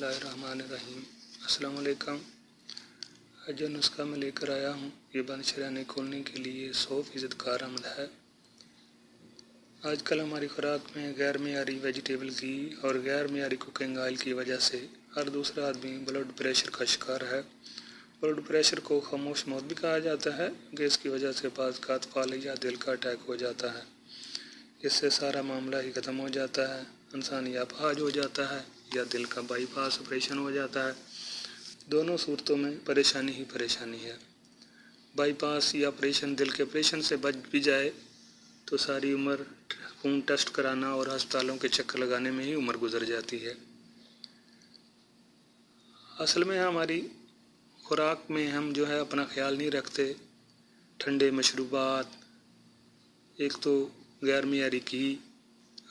बिस्मिल्लाहिर्रहमानिर्रहीम। अस्सलाम वालेकुम। आज जो नुस्खा मैं लेकर आया हूँ ये बंद शरीयाने खोलने के लिए 100% कारआमद है। आजकल हमारी खुराक में गैर मेयारी वेजिटेबल की और गैर मेयारी कुकिंग ऑयल की वजह से हर दूसरा आदमी ब्लड प्रेशर का शिकार है। ब्लड प्रेशर को खामोश मौत भी कहा जाता है। गैस की वजह से बाज़ फालिज या दिल का अटैक हो जाता है। इससे सारा मामला ही ख़त्म हो जाता है। इंसान या अपाहिज हो जाता है या दिल का बाईपास ऑपरेशन हो जाता है। दोनों सूरतों में परेशानी ही परेशानी है। बाईपास या ऑपरेशन दिल के ऑपरेशन से बच भी जाए तो सारी उम्र खून टेस्ट कराना और अस्पतालों के चक्कर लगाने में ही उम्र गुजर जाती है। असल में हमारी खुराक में हम जो है अपना ख्याल नहीं रखते। ठंडे मशरूबात, एक तो गैर मियारी घी,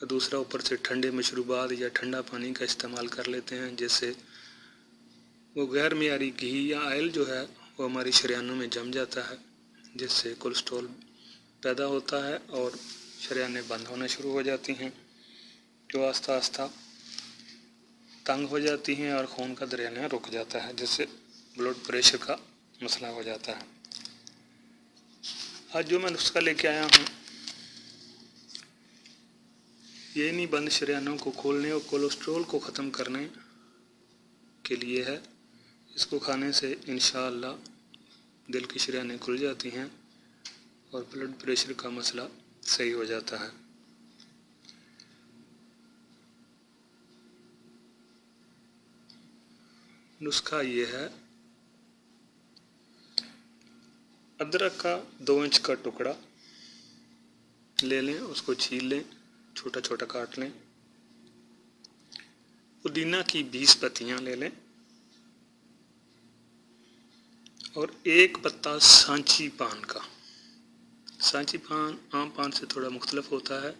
दूसरा ऊपर से ठंडे मशरूबात या ठंडा पानी का इस्तेमाल कर लेते हैं, जिससे वो गैर मियारी घी या ऑयल जो है वो हमारी शरीयानों में जम जाता है, जिससे कोलेस्ट्रॉल पैदा होता है और शरीयानें बंद होना शुरू हो जाती हैं, जो आस्ता आस्ता तंग हो जाती हैं और खून का दरियाना रुक जाता है, जिससे ब्लड प्रेशर का मसला हो जाता है। आज जो मैं नुस्खा लेके आया हूँ ये नहीं बंद शरीयानों को खोलने और कोलेस्ट्रॉल को ख़त्म करने के लिए है। इसको खाने से इंशाअल्लाह दिल की शरीयानें खुल जाती हैं और ब्लड प्रेशर का मसला सही हो जाता है। नुस्खा ये है, अदरक का 2 इंच का टुकड़ा ले लें, उसको छील लें, छोटा छोटा काट लें। पुदीना की 20 पत्तियां ले लें और 1 पत्ता सांची पान का। सांची पान आम पान से थोड़ा मुख्तलिफ होता है,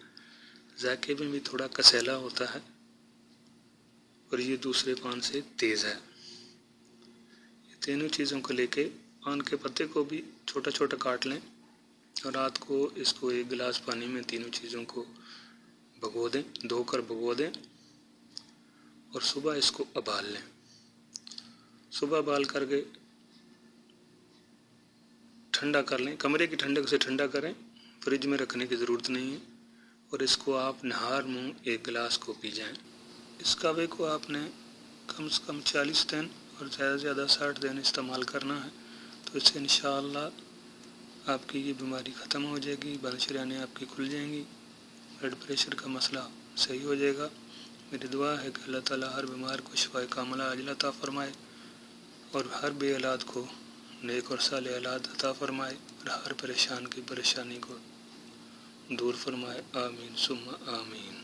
जायके में भी थोड़ा कसैला होता है और ये दूसरे पान से तेज़ है। ये तीनों चीज़ों को लेके पान के पत्ते को भी छोटा छोटा काट लें और रात को इसको 1 गिलास पानी में तीनों चीज़ों को भिगो दें, धोकर भिगो दें और सुबह इसको उबाल लें। सुबह उबाल करके ठंडा कर लें, कमरे की ठंडक से ठंडा करें, फ्रिज में रखने की ज़रूरत नहीं है और इसको आप नहार मुँह 1 गिलास को पी जाएं। इस कावे को आपने कम से कम 40 दिन और ज़्यादा से ज़्यादा 60 दिन इस्तेमाल करना है, तो इससे इंशाअल्लाह आपकी ये बीमारी ख़त्म हो जाएगी, बंद शरीयानें आपकी खुल जाएंगी, ब्लड प्रेशर का मसला सही हो जाएगा। मेरी दुआ है कि अल्लाह ताला हर बीमार को शिफाए कामिला आजिला अता फरमाए और हर बे औलाद को नेक और साले औलाद अता फरमाए और हर परेशान की परेशानी को दूर फरमाए। आमीन सुम्मा आमीन।